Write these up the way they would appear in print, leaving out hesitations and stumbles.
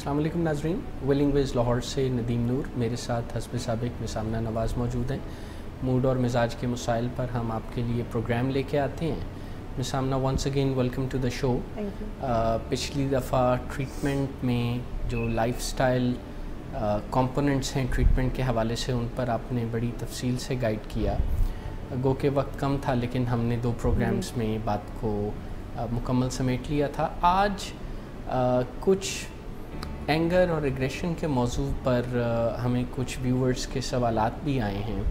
السلام علیکم ناظرین، ولنگ ویز لاہور سے ندیم نور، میرے ساتھ حسب سابق مسامنہ نواز موجود ہیں۔ موڈ اور مزاج کے مسائل پر ہم آپ کے لیے پروگرام لے کے آتے ہیں۔ مسامنہ once again welcome to the show. پچھلی دفعہ ٹریٹمنٹ میں جو لائف سٹائل کمپوننٹس ہیں ٹریٹمنٹ کے حوالے سے، ان پر آپ نے بڑی تفصیل سے گائیڈ کیا۔ گو کہ وقت کم تھا، لیکن ہم نے 2 پروگرامز میں بات کو مکمل سمیٹ لیا تھا۔ آج کچھ اینگر اور ایگریشن کے موضوع پر ہمیں کچھ ویورز کے سوالات بھی آئے ہیں۔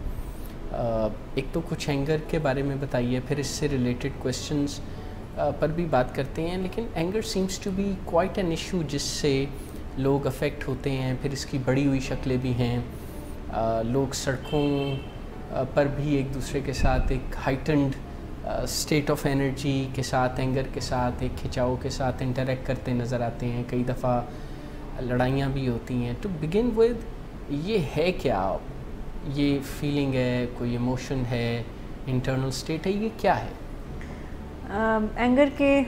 ایک تو کچھ اینگر کے بارے میں بتائیے، پھر اس سے ریلیٹڈ کویسچنز پر بھی بات کرتے ہیں۔ لیکن anger seems to be quite an issue جس سے لوگ افیکٹ ہوتے ہیں، پھر اس کی بڑی ہوئی شکلیں بھی ہیں۔ لوگ سڑکوں پر بھی ایک دوسرے کے ساتھ ایک ہائٹنڈ اسٹیٹ آف انرجی کے ساتھ، اینگر کے ساتھ، ایک کھچاؤ کے ساتھ انٹریکٹ کرتے نظر آتے ہیں۔ کئی دفعہ لڑائیاں بھی ہوتی ہیں۔ ٹو بگن ود، یہ ہے کیا؟ یہ فیلنگ ہے، کوئی ایموشن ہے، انٹرنل اسٹیٹ ہے، یہ کیا ہے؟ اینگر کے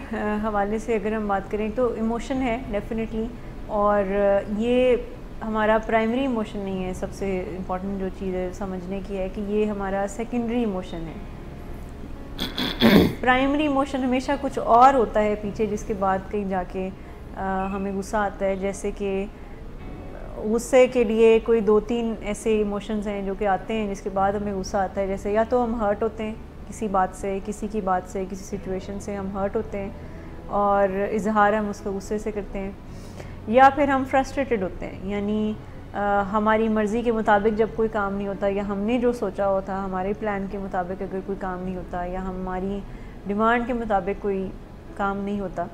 حوالے سے اگر ہم بات کریں تو ایموشن ہے ڈیفینیٹلی، اور یہ ہمارا پرائمری ایموشن نہیں ہے۔ سب سے امپورٹنٹ جو چیز ہے سمجھنے کی ہے کہ یہ ہمارا سیکنڈری ایموشن ہے۔ پرائمری ایموشن ہمیشہ کچھ اور ہوتا ہے پیچھے، جس کے بعد کہیں جا کے ہمیں غصہ آتا ہے۔ جیسے کہ غصے کے لیے کوئی 2-3 ایسے ایموشنز ہیں جو کہ آتے ہیں جس کے بعد ہمیں غصہ آتا ہے۔ جیسے یا تو ہم ہرٹ ہوتے ہیں کسی بات سے، کسی کی بات سے، کسی سچویشن سے ہم ہرٹ ہوتے ہیں اور اظہار ہم اس کو غصے سے کرتے ہیں، یا پھر ہم فرسٹریٹڈ ہوتے ہیں، یعنی ہماری مرضی کے مطابق جب کوئی کام نہیں ہوتا، یا ہم نے جو سوچا ہوتا ہمارے پلان کے مطابق اگر کوئی کام نہیں ہوتا، یا ہماری ڈیمانڈ کے مطابق کوئی کام نہیں ہوتا،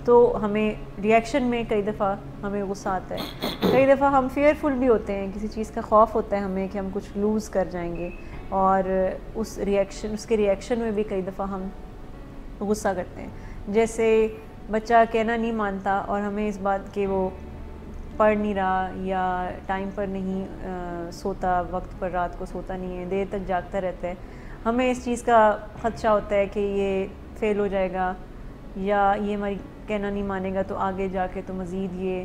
تو ہمیں ریئیکشن میں کئی دفعہ ہمیں غصہ آتا ہے۔ کئی دفعہ ہم فیئرفل بھی ہوتے ہیں، کسی چیز کا خوف ہوتا ہے ہمیں کہ ہم کچھ لوز کر جائیں گے، اور اس کے ریئیکشن میں بھی کئی دفعہ ہم غصہ کرتے ہیں۔ جیسے بچہ کہنا نہیں مانتا اور ہمیں اس بات کہ وہ پڑھ نہیں رہا، یا ٹائم پر نہیں سوتا، وقت پر رات کو سوتا نہیں ہے، دیر تک جاگتا رہتا ہے، ہمیں اس چیز کا خدشہ ہوتا ہے کہ یہ فیل ہو جائے گا، یا یہ ہماری کہنا نہیں مانے گا تو آگے جا کے تو مزید یہ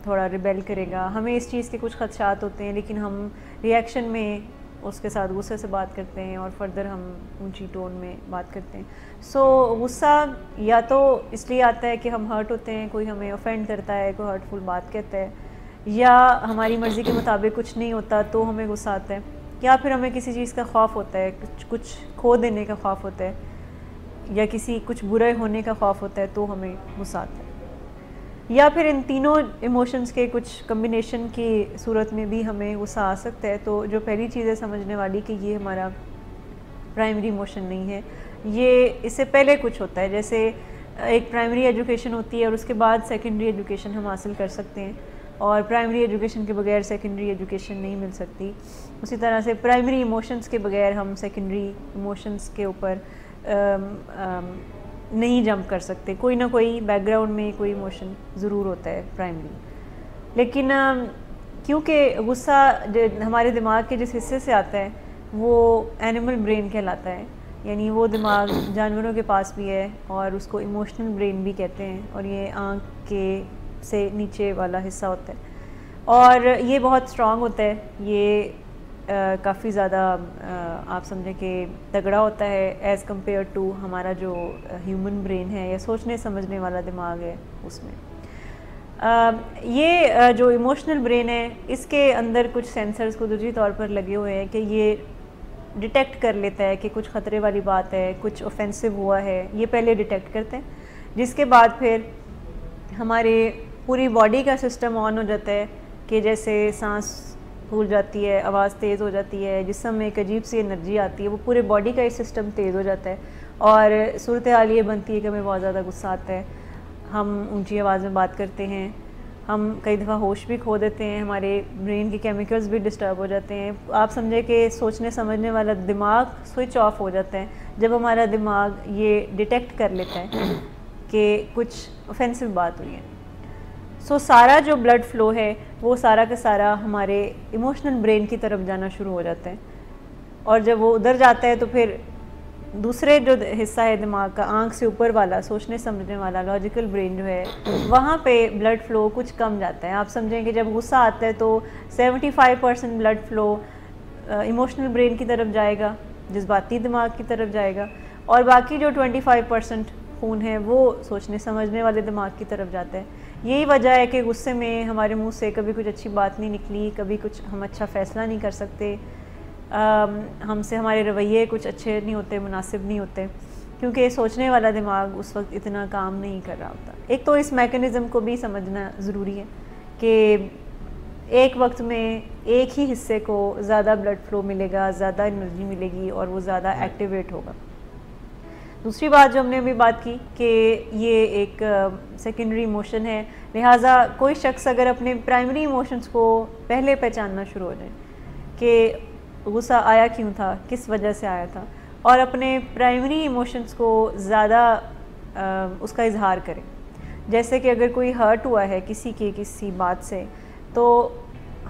تھوڑا ریبیل کرے گا۔ ہمیں اس چیز کے کچھ خدشات ہوتے ہیں، لیکن ہم ریئیکشن میں اس کے ساتھ غصے سے بات کرتے ہیں، اور فردر ہم اونچی ٹون میں بات کرتے ہیں۔ سو غصہ یا تو اس لیے آتا ہے کہ ہم ہرٹ ہوتے ہیں، کوئی ہمیں اوفینڈ کرتا ہے، کوئی ہرٹفل بات کہتا ہے، یا ہماری مرضی کے مطابق کچھ نہیں ہوتا تو ہمیں غصہ آتا ہے، یا پھر ہمیں کسی چیز کا خوف ہوتا ہے، کچھ کھو دینے کا خوف ہوتا ہے، یا کچھ برے ہونے کا خوف ہوتا ہے تو ہمیں غصہ آتا ہے۔ یا پھر ان تینوں ایموشنز کے کچھ کمبینیشن کی صورت میں بھی ہمیں غصہ آ سکتا ہے۔ تو جو پہلی چیز ہے سمجھنے والی کہ یہ ہمارا پرائمری ایموشن نہیں ہے، یہ اس سے پہلے کچھ ہوتا ہے۔ جیسے ایک پرائمری ایجوکیشن ہوتی ہے اور اس کے بعد سیکنڈری ایجوکیشن ہم حاصل کر سکتے ہیں، اور پرائمری ایجوکیشن کے بغیر سیکنڈری ایجوکیشن نہیں مل سکتی۔ اسی طرح سے پرائمری ایموشنز کے بغیر ہم سیکنڈری ایموشنز کے اوپر نہیں جمپ کر سکتے۔ کوئی نہ کوئی بیک گراؤنڈ میں کوئی ایموشن ضرور ہوتا ہے پرائمری۔ لیکن کیونکہ غصہ ہمارے دماغ کے جس حصے سے آتا ہے وہ اینیمل برین کہلاتا ہے، یعنی وہ دماغ جانوروں کے پاس بھی ہے، اور اس کو ایموشنل برین بھی کہتے ہیں، اور یہ آنکھ کے سے نیچے والا حصہ ہوتا ہے، اور یہ بہت اسٹرانگ ہوتا ہے۔ یہ کافی زیادہ آپ سمجھیں کہ تگڑا ہوتا ہے ایز کمپیئر ٹو ہمارا جو ہیومن برین ہے، یا سوچنے سمجھنے والا دماغ ہے اس میں۔ یہ جو ایموشنل برین ہے، اس کے اندر کچھ سینسرز قدرتی طور پر لگے ہوئے ہیں کہ یہ ڈیٹیکٹ کر لیتا ہے کہ کچھ خطرے والی بات ہے، کچھ اوفینسو ہوا ہے، یہ پہلے ڈیٹیکٹ کرتے ہیں، جس کے بعد پھر ہمارے پوری باڈی کا سسٹم آن ہو جاتا ہے، کہ جیسے سانس پھول جاتی ہے، آواز تیز ہو جاتی ہے، جسم میں ایک عجیب سی انرجی آتی ہے، وہ پورے باڈی کا یہ سسٹم تیز ہو جاتا ہے، اور صورتحال یہ بنتی ہے کہ ہمیں بہت زیادہ غصہ آتا ہے، ہم اونچی آواز میں بات کرتے ہیں، ہم کئی دفعہ ہوش بھی کھو دیتے ہیں، ہمارے برین کے کیمیکلز بھی ڈسٹرب ہو جاتے ہیں۔ آپ سمجھے کہ سوچنے سمجھنے والا دماغ سوئچ آف ہو جاتا ہے جب ہمارا دماغ یہ ڈیٹیکٹ کر لیتا ہے کہ کچھ اوفینسو بات ہوئی ہے۔ سو سارا جو بلڈ فلو ہے وہ سارا کا سارا ہمارے ایموشنل برین کی طرف جانا شروع ہو جاتا ہے، اور جب وہ ادھر جاتا ہے تو پھر دوسرے جو حصہ ہے دماغ کا، آنکھ سے اوپر والا، سوچنے سمجھنے والا لاجیکل برین جو ہے، وہاں پہ بلڈ فلو کچھ کم جاتا ہے. آپ سمجھیں کہ جب غصہ آتا ہے تو 75% بلڈ فلو ایموشنل برین کی طرف جائے گا، جذباتی دماغ کی طرف جائے گا، اور باقی جو 25% خون ہے وہ سوچنے سمجھنے والے دماغ کی طرف جاتا ہے. یہی وجہ ہے کہ غصے میں ہمارے منہ سے کبھی کچھ اچھی بات نہیں نکلی، کبھی کچھ ہم اچھا فیصلہ نہیں کر سکتے، ہم سے ہمارے رویے کچھ اچھے نہیں ہوتے، مناسب نہیں ہوتے، کیونکہ سوچنے والا دماغ اس وقت اتنا کام نہیں کر رہا ہوتا. ایک تو اس میکانزم کو بھی سمجھنا ضروری ہے کہ ایک وقت میں ایک ہی حصے کو زیادہ بلڈ فلو ملے گا، زیادہ انرجی ملے گی اور وہ زیادہ ایکٹیویٹ ہوگا. دوسری بات جو ہم نے ابھی بات کی کہ یہ ایک سیکنڈری ایموشن ہے، لہٰذا کوئی شخص اگر اپنے پرائمری ایموشنز کو پہلے پہچاننا شروع ہو جائے کہ غصہ آیا کیوں تھا، کس وجہ سے آیا تھا، اور اپنے پرائمری ایموشنز کو زیادہ اس کا اظہار کریں. جیسے کہ اگر کوئی ہرٹ ہوا ہے کسی بات سے، تو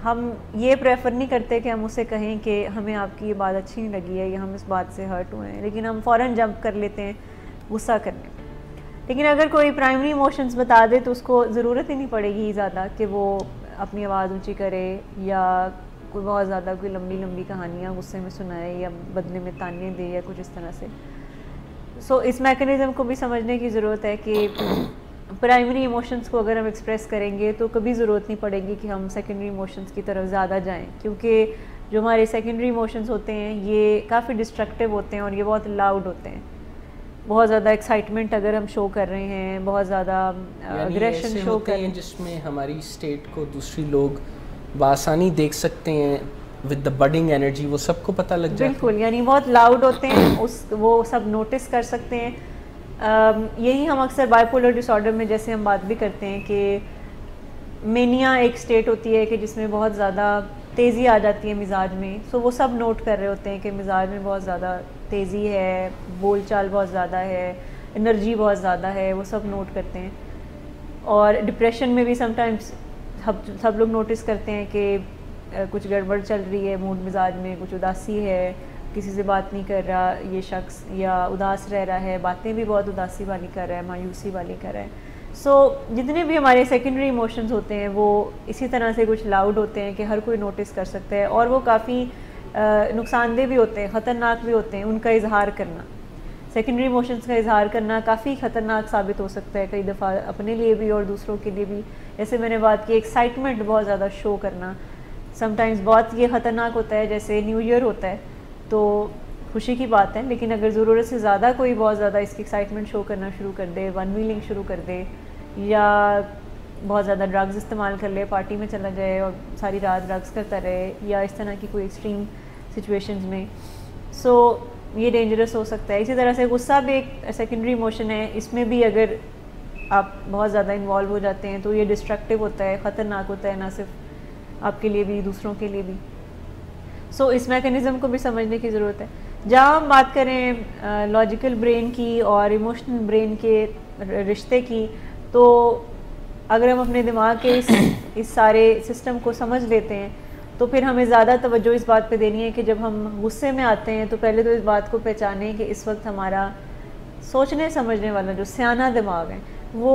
ہم یہ پریفر نہیں کرتے کہ ہم اسے کہیں کہ ہمیں آپ کی یہ بات اچھی نہیں لگی ہے یا ہم اس بات سے ہرٹ ہوئے ہیں، لیکن ہم فوراً جمپ کر لیتے ہیں غصہ کرنے. لیکن اگر کوئی پرائمری ایموشنز بتا دے تو اس کو ضرورت ہی نہیں پڑے گی زیادہ کہ وہ اپنی آواز اونچی کرے یا کوئی بہت زیادہ کوئی لمبی کہانیاں غصے میں سنائے یا بدلے میں تانے دے یا کچھ اس طرح سے. سو اس میکانزم کو بھی سمجھنے کی ضرورت ہے کہ پرائمری ایموشنز کو اگر ہم ایکسپریس کریں گے تو کبھی ضرورت نہیں پڑے گی کہ ہم سیکنڈری ایموشنز کی طرف زیادہ جائیں، کیونکہ جو ہمارے سیکنڈری ایموشنز ہوتے ہیں یہ کافی ڈسٹرکٹیو ہوتے ہیں اور یہ بہت لاؤڈ ہوتے ہیں. بہت زیادہ ایکسائٹمنٹ اگر ہم شو کر رہے ہیں، بہت زیادہ اگریشن شو کر رہے ہیں، جس میں ہماری اسٹیٹ کو دوسری لوگ بآسانی دیکھ سکتے ہیں ود دا بڈنگ انرجی، وہ سب کو پتہ لگ جاتا ہے. بالکل، یعنی بہت لاؤڈ ہوتے ہیں، وہ سب نوٹس کر سکتے ہیں. یہی ہم اکثر بائی پولر ڈس آرڈر میں جیسے ہم بات بھی کرتے ہیں کہ مینیا ایک اسٹیٹ ہوتی ہے کہ جس میں بہت زیادہ تیزی آ جاتی ہے مزاج میں. سو وہ سب نوٹ کر رہے ہوتے ہیں کہ مزاج میں بہت زیادہ تیزی ہے، بول چال بہت زیادہ ہے، انرجی بہت زیادہ ہے، وہ سب نوٹ کرتے ہیں. اور ڈپریشن میں بھی سم ٹائمس سب لوگ نوٹس کرتے ہیں کہ کچھ گڑبڑ چل رہی ہے موڈ مزاج میں، کچھ اداسی ہے، کسی سے بات نہیں کر رہا یہ شخص، یا اداس رہ رہا ہے، باتیں بھی بہت اداسی والی کر رہا ہے، مایوسی والی کر رہا ہے. سو جتنے بھی ہمارے سیکنڈری ایموشنز ہوتے ہیں وہ اسی طرح سے کچھ لاؤڈ ہوتے ہیں کہ ہر کوئی نوٹس کر سکتا ہے، اور وہ کافی نقصان دہ بھی ہوتے ہیں، خطرناک بھی ہوتے ہیں. ان کا اظہار کرنا، سیکنڈری ایموشنز کا اظہار کرنا کافی خطرناک ثابت ہو سکتا ہے کئی دفعہ اپنے لیے بھی اور دوسروں کے لیے بھی. جیسے میں نے بات کی ایکسائٹمنٹ بہت زیادہ شو کرنا سم ٹائمز بہت یہ خطرناک ہوتا ہے. جیسے نیو ایئر ہوتا ہے تو خوشی کی بات ہے، لیکن اگر ضرورت سے زیادہ کوئی بہت زیادہ اس کی ایکسائٹمنٹ شو کرنا شروع کر دے، ون ویلنگ شروع کر دے، یا بہت زیادہ ڈرگز استعمال کر لے، پارٹی میں چلا جائے اور ساری رات ڈرگز کرتا رہے، یا اس طرح کی کوئی ایکسٹریم سچویشنز میں، سو یہ ڈینجرس ہو سکتا ہے. اسی طرح سے غصہ بھی ایک سیکنڈری ایموشن ہے. اس میں بھی اگر آپ بہت زیادہ انوالو ہو جاتے ہیں تو یہ ڈسٹرکٹیو ہوتا ہے، خطرناک ہوتا ہے، نہ صرف آپ کے لیے بھی دوسروں کے لیے بھی. سو اس میکانزم کو بھی سمجھنے کی ضرورت ہے. جہاں ہم بات کریں لاجیکل برین کی اور ایموشنل برین کے رشتے کی، تو اگر ہم اپنے دماغ کے اس سارے سسٹم کو سمجھ لیتے ہیں تو پھر ہمیں زیادہ توجہ اس بات پہ دینی ہے کہ جب ہم غصے میں آتے ہیں تو پہلے تو اس بات کو پہچانیں کہ اس وقت ہمارا سوچنے سمجھنے والا جو سیانہ دماغ ہے وہ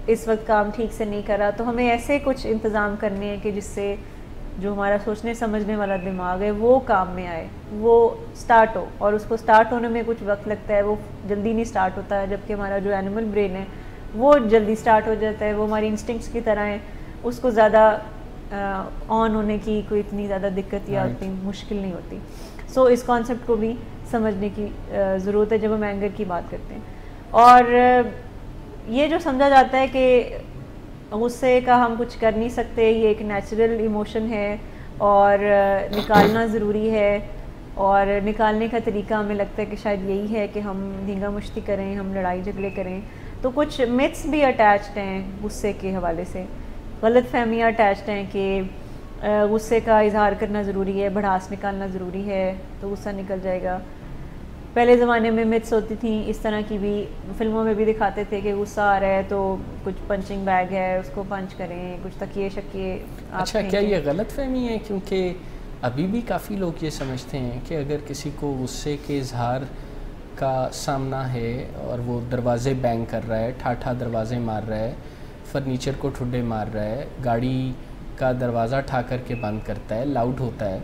اس وقت کام ٹھیک سے نہیں کر رہا. تو ہمیں ایسے کچھ انتظام کرنے ہیں کہ جس سے جو ہمارا سوچنے سمجھنے والا دماغ ہے وہ کام میں آئے، وہ سٹارٹ ہو. اور اس کو سٹارٹ ہونے میں کچھ وقت لگتا ہے، وہ جلدی نہیں سٹارٹ ہوتا ہے، جبکہ ہمارا جو اینیمل برین ہے وہ جلدی سٹارٹ ہو جاتا ہے. وہ ہماری انسٹنکٹس کی طرح ہے، اس کو زیادہ آن ہونے کی کوئی اتنی زیادہ دقت یا اتنی مشکل نہیں ہوتی. سو اس کانسیپٹ کو بھی سمجھنے کی ضرورت ہے جب ہم اینگر کی بات کرتے ہیں. اور یہ جو سمجھا جاتا ہے کہ غصے کا ہم کچھ کر نہیں سکتے، یہ ایک نیچرل ایموشن ہے اور نکالنا ضروری ہے، اور نکالنے کا طریقہ ہمیں لگتا ہے کہ شاید یہی ہے کہ ہم دھینگا مشتی کریں، ہم لڑائی جھگڑے کریں. تو کچھ متس بھی اٹیچڈ ہیں غصے کے حوالے سے، غلط فہمیاں اٹیچڈ ہیں کہ غصے کا اظہار کرنا ضروری ہے، بھڑاس نکالنا ضروری ہے تو غصہ نکل جائے گا. پہلے زمانے میں متس ہوتی تھیں اس طرح کی بھی، فلموں میں بھی دکھاتے تھے کہ غصہ آ رہا ہے تو کچھ پنچنگ بیگ ہے اس کو پنچ کریں، کچھ تکیے شکیے. اچھا، کیا یہ غلط فہمی ہے؟ کیونکہ ابھی بھی کافی لوگ یہ سمجھتے ہیں کہ اگر کسی کو غصے کے اظہار کا سامنا ہے اور وہ دروازے بینگ کر رہا ہے, ٹھاٹھا دروازے مار رہا ہے, فرنیچر کو ٹھڈے مار رہا ہے, گاڑی کا دروازہ ٹھا کر کے بند کرتا ہے, لاؤڈ ہوتا ہے,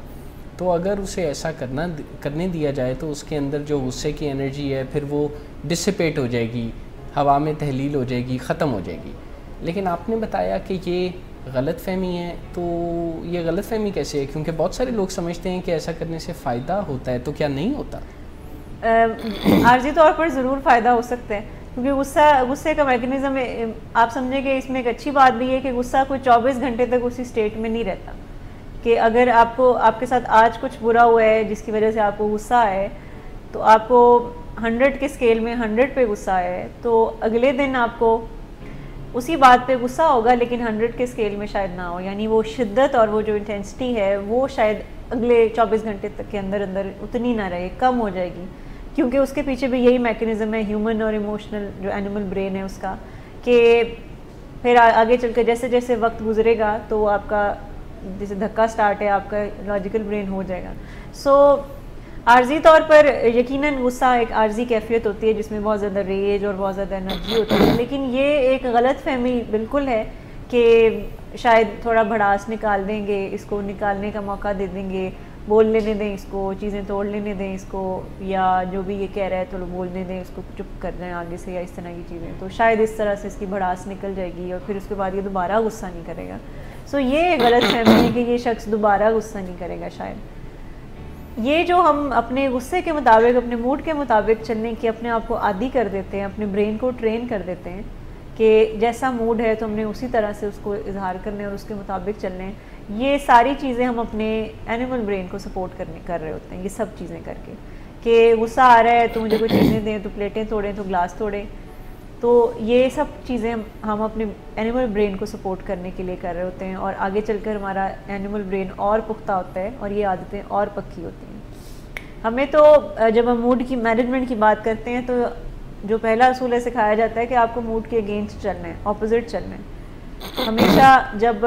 تو اگر اسے ایسا کرنے دیا جائے تو اس کے اندر جو غصے کی انرجی ہے پھر وہ ڈسپیٹ ہو جائے گی, ہوا میں تحلیل ہو جائے گی, ختم ہو جائے گی. لیکن آپ نے بتایا کہ یہ غلط فہمی ہے, تو یہ غلط فہمی کیسے ہے؟ کیونکہ بہت سارے لوگ سمجھتے ہیں کہ ایسا کرنے سے فائدہ ہوتا ہے, تو کیا نہیں ہوتا؟ عارضی طور پر ضرور فائدہ ہو سکتا ہے, کیونکہ غصے کا میکنزم آپ سمجھیں کہ اس میں ایک اچھی بات بھی ہے کہ غصہ کوئی 24 گھنٹے تک اسی اسٹیٹ میں نہیں رہتا, کہ اگر آپ کے ساتھ آج کچھ برا ہوا ہے جس کی وجہ سے آپ کو غصہ آئے, تو آپ کو 100 کے اسکیل میں 100 پہ غصہ آئے, تو اگلے دن آپ کو اسی بات پہ غصہ ہوگا لیکن 100 کے اسکیل میں شاید نہ ہو, یعنی وہ شدت اور وہ جو انٹینسٹی ہے وہ شاید اگلے 24 گھنٹے تک کے اندر اتنی نہ رہے, کم ہو جائے گی, کیونکہ اس کے پیچھے بھی یہی میکنزم ہے ہیومن اور ایموشنل جو اینیمل برین ہے اس کا, کہ پھر آگے چل کے جیسے جیسے وقت گزرے گا تو آپ کا جیسے دھکا سٹارٹ ہے آپ کا لاجیکل برین ہو جائے گا. سو عارضی طور پر یقیناً غصہ ایک عارضی کیفیت ہوتی ہے جس میں بہت زیادہ ریج اور بہت زیادہ انرجی ہوتی ہے, لیکن یہ ایک غلط فہمی بالکل ہے کہ شاید تھوڑا بھڑاس نکال دیں گے, اس کو نکالنے کا موقع دے دیں گے, بول لینے دیں اس کو, چیزیں توڑ لینے دیں اس کو, یا جو بھی یہ کہہ رہا ہے تو بولنے دیں اس کو, چپ کر جائیں آگے سے, یا اس طرح کی چیزیں, تو شاید اس طرح سے اس کی بھڑاس نکل جائے گی اور پھر اس کے بعد یہ دوبارہ غصہ نہیں کرے گا. سو یہ غلط فہمی ہے کہ یہ شخص دوبارہ غصہ نہیں کرے گا. شاید یہ جو ہم اپنے غصے کے مطابق, اپنے موڈ کے مطابق چلنے کی اپنے آپ کو عادی کر دیتے ہیں, اپنے برین کو ٹرین کر دیتے ہیں کہ جیسا موڈ ہے تو ہم نے اسی طرح سے اس کو اظہار کرنے اور اس کے مطابق چلنے, یہ ساری چیزیں ہم اپنے اینیمل برین کو سپورٹ کر رہے ہوتے ہیں, یہ سب چیزیں کر کے, کہ غصہ آ رہا ہے تو مجھے کوئی چیزیں دیں, تو پلیٹیں توڑیں, تو گلاس توڑیں, تو یہ سب چیزیں ہم اپنے اینیمل برین کو سپورٹ کرنے کے لیے کر رہے ہوتے ہیں, اور آگے چل کر ہمارا اینیمل برین اور پختہ ہوتا ہے اور یہ عادتیں اور پکی ہوتی ہیں. ہمیں تو جب ہم موڈ کی مینجمنٹ کی بات کرتے ہیں تو جو پہلا اصول ہے سکھایا جاتا ہے کہ آپ کو موڈ کے اگینسٹ چلنا ہے, اپوزٹ چلنا ہے. ہمیشہ جب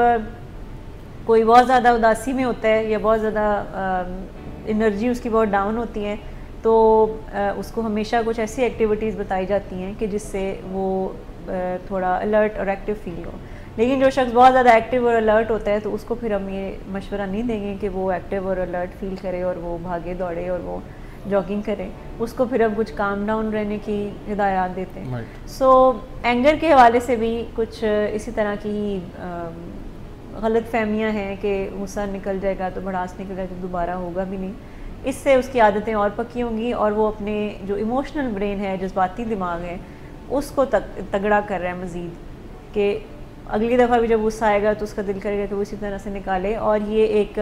کوئی بہت زیادہ اداسی میں ہوتا ہے یا بہت زیادہ انرجی اس کی بہت ڈاؤن ہوتی ہے, تو اس کو ہمیشہ کچھ ایسی ایکٹیویٹیز بتائی جاتی ہیں کہ جس سے وہ تھوڑا الرٹ اور ایکٹیو فیل ہو. لیکن جو شخص بہت زیادہ ایکٹیو اور الرٹ ہوتا ہے تو اس کو پھر ہم یہ مشورہ نہیں دیں گے کہ وہ ایکٹیو اور الرٹ فیل کرے اور وہ بھاگے دوڑے اور وہ جاگنگ کرے, اس کو پھر ہم کچھ کام ڈاؤن رہنے کی ہدایات دیتے ہیں. سو اینگر کے حوالے سے بھی کچھ اسی طرح کی غلط فہمیاں ہیں کہ غصہ نکل جائے گا تو بھڑاس نکل جائے تو دوبارہ ہوگا بھی نہیں, اس سے اس کی عادتیں اور پکی ہوں گی اور وہ اپنے جو ایموشنل برین ہے, جذباتی دماغ ہے, اس کو تگڑا کر رہا ہے مزید, کہ اگلی دفعہ بھی جب غصہ آئے گا تو اس کا دل کرے گا کہ وہ اسی طرح سے نکالے. اور یہ ایک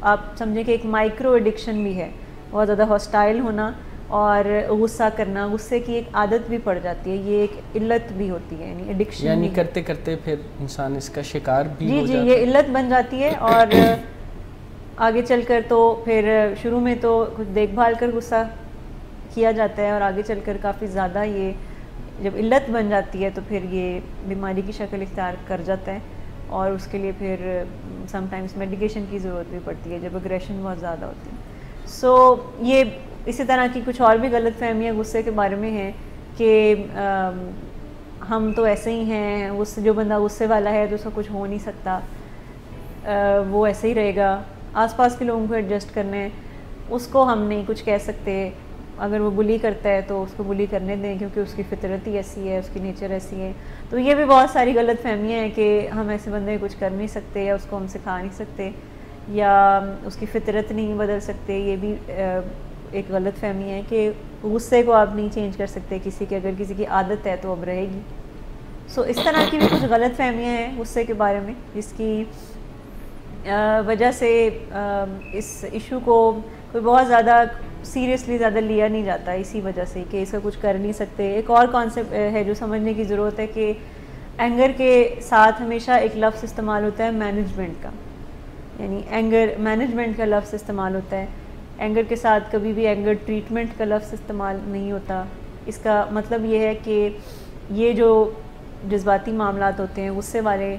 آپ سمجھیں کہ ایک مائکرو ایڈکشن بھی ہے, بہت زیادہ ہاسٹائل ہونا اور غصہ کرنا, غصے کی ایک عادت بھی پڑ جاتی ہے, یہ ایک علت بھی ہوتی ہے, یعنی ایڈکشن, یعنی کرتے کرتے پھر انسان اس کا شکار بھی ہو جاتا ہے. جی یہ علت بن جاتی ہے, اور آگے چل کر تو پھر شروع میں تو کچھ دیکھ بھال کر غصہ کیا جاتا ہے, اور آگے چل کر کافی زیادہ یہ جب علت بن جاتی ہے تو پھر یہ بیماری کی شکل اختیار کر جاتا ہے, اور اس کے لیے پھر سم ٹائمز میڈیکیشن کی ضرورت بھی پڑتی ہے جب اگریشن بہت زیادہ ہوتی ہے. سو یہ اسی طرح کی کچھ اور بھی غلط فہمیاں غصے کے بارے میں ہیں کہ ہم تو ایسے ہی ہیں, جو بندہ غصے والا ہے تو اس کا کچھ ہو نہیں سکتا, وہ ایسے ہی رہے گا, آس پاس کے لوگوں کو ایڈجسٹ کرنے, اس کو ہم نہیں کچھ کہہ سکتے, اگر وہ بلی کرتا ہے تو اس کو بلی کرنے دیں کیونکہ اس کی فطرت ہی ایسی ہے, اس کی نیچر ایسی ہے. تو یہ بھی بہت ساری غلط فہمیاں ہیں کہ ہم ایسے بندے کچھ کر نہیں سکتے, یا اس کو ہم سکھا نہیں سکتے, یا اس کی فطرت نہیں بدل سکتے. یہ بھی ایک غلط فہمی ہے کہ غصے کو آپ نہیں چینج کر سکتے کسی کے, اگر کسی کی عادت ہے تو اب رہے گی. سو اس طرح کی بھی کچھ غلط فہمیاں ہیں غصے کے بارے میں, جس کی وجہ سے اس ایشو کو کوئی بہت زیادہ سیریسلی زیادہ لیا نہیں جاتا, اسی وجہ سے کہ اس کا کچھ کر نہیں سکتے. ایک اور کانسیپٹ ہے جو سمجھنے کی ضرورت ہے کہ اینگر کے ساتھ ہمیشہ ایک لفظ استعمال ہوتا ہے مینجمنٹ کا, یعنی اینگر مینجمنٹ کا لفظ استعمال ہوتا ہے. اینگر کے ساتھ کبھی بھی اینگر ٹریٹمنٹ کا لفظ استعمال نہیں ہوتا. اس کا مطلب یہ ہے کہ یہ جو جذباتی معاملات ہوتے ہیں غصے والے,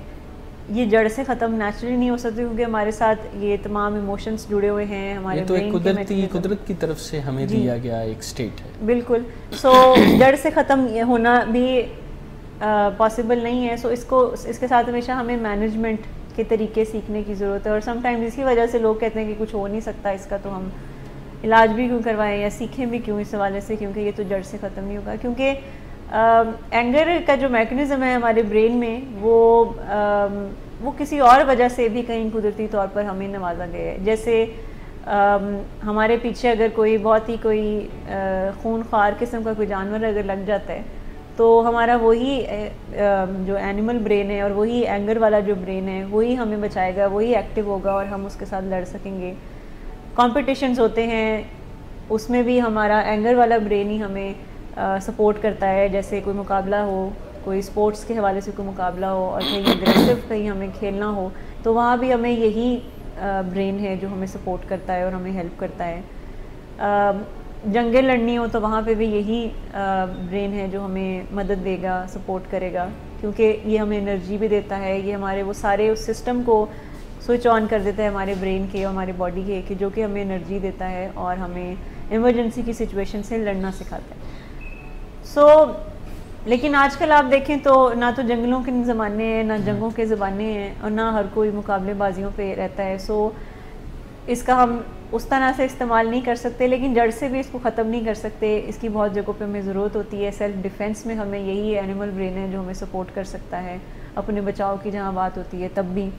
یہ جڑ سے ختم نیچرلی نہیں ہو سکتی کیونکہ ہمارے ساتھ یہ تمام ایموشنز جڑے ہوئے ہیں ہمارے برین کے. قدرت کی طرف سے ہمیں دیا گیا ایک اسٹیٹ ہے. بالکل. سو جڑ سے ختم ہونا بھی پاسبل نہیں ہے. سو اس کے ساتھ ہمیشہ ہمیں مینجمنٹ کے طریقے سیکھنے کی ضرورت ہے. اور سم ٹائمز اس کی وجہ سے لوگ کہتے ہیں کہ کچھ ہو نہیں سکتا اس کا تو ہم علاج بھی کیوں کروائیں یا سیکھیں بھی کیوں اس حوالے سے, کیونکہ یہ تو جڑ سے ختم نہیں ہوگا. کیونکہ اینگر کا جو میکنزم ہے ہمارے برین میں وہ کسی اور وجہ سے بھی کہیں قدرتی طور پر ہمیں نوازا گیا ہے. جیسے ہمارے پیچھے اگر کوئی بہت ہی کوئی خون خوار قسم کا کوئی جانور اگر لگ جاتا ہے تو ہمارا وہی جو اینیمل برین ہے اور وہی اینگر والا جو برین ہے وہی ہمیں بچائے گا, وہی ایکٹیو ہوگا اور ہم اس کے ساتھ لڑ سکیں گے. کمپٹیشنز ہوتے ہیں اس میں بھی ہمارا اینگر والا برین ہی ہمیں سپورٹ کرتا ہے. جیسے کوئی مقابلہ ہو, کوئی اسپورٹس کے حوالے سے کوئی مقابلہ ہو اور کہیں اگریسو کہیں ہمیں کھیلنا ہو تو وہاں بھی ہمیں یہی برین ہے جو ہمیں سپورٹ کرتا ہے اور ہمیں ہیلپ کرتا ہے. جنگیں لڑنی ہو تو وہاں پہ بھی یہی برین ہے جو ہمیں مدد دے گا, سپورٹ کرے گا, کیونکہ یہ ہمیں انرجی بھی دیتا ہے. یہ ہمارے وہ سارے اس سسٹم کو سوئچ آن کر دیتا ہے ہمارے برین کے اور ہمارے باڈی کے, کہ جو کہ ہمیں انرجی دیتا ہے اور ہمیں ایمرجنسی کی سچویشن سے لڑنا سکھاتا ہے. لیکن آج کل آپ دیکھیں تو نہ تو جنگلوں کے زمانے ہیں, نہ جنگوں کے زمانے ہیں, اور نہ ہر کوئی مقابلے بازیوں پہ رہتا ہے. اس کا ہم اس طرح سے استعمال نہیں کر سکتے, لیکن جڑ سے بھی اس کو ختم نہیں کر سکتے. اس کی بہت جگہوں پہ ہمیں ضرورت ہوتی ہے. سیلف ڈیفینس میں ہمیں یہی اینیمل برین ہے جو ہمیں سپورٹ کر سکتا ہے اپنے بچاؤ کی جہاں بات ہوتی ہے تب بھی.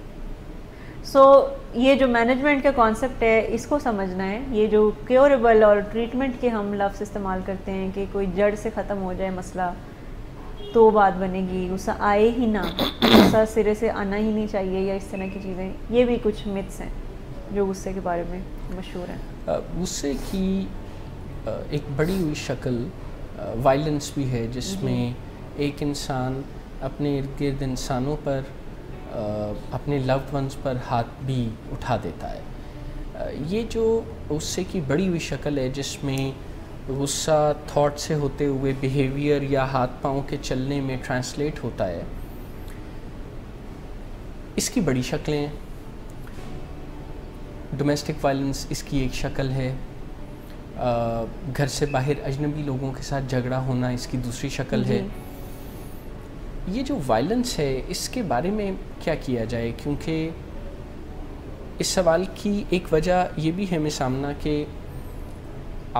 یہ جو مینجمنٹ کا کانسیپٹ ہے اس کو سمجھنا ہے. یہ جو کیوریبل اور ٹریٹمنٹ کے ہم لفظ استعمال کرتے ہیں کہ کوئی جڑ سے ختم ہو جائے مسئلہ تو بات بنے گی, غصہ آئے ہی نہ, غصہ سرے سے آنا ہی نہیں چاہیے یا اس طرح کی چیزیں, یہ بھی کچھ متس ہیں جو غصے کے بارے میں مشہور ہیں. غصے کی ایک بڑی ہوئی شکل وائلنس بھی ہے جس میں ایک انسان اپنے ارد گرد انسانوں پر, اپنے لوڈ ونس پر ہاتھ بھی اٹھا دیتا ہے. یہ جو غصے کی بڑی ہوئی شکل ہے جس میں غصہ تھاٹ سے ہوتے ہوئے بیہیویئر یا ہاتھ پاؤں کے چلنے میں ٹرانسلیٹ ہوتا ہے, اس کی بڑی شکلیں. ڈومیسٹک وائلنس اس کی ایک شکل ہے, گھر سے باہر اجنبی لوگوں کے ساتھ جھگڑا ہونا اس کی دوسری شکل ہے. یہ جو وائلنس ہے اس کے بارے میں کیا کیا جائے, کیونکہ اس سوال کی ایک وجہ یہ بھی ہے میں سامنا کہ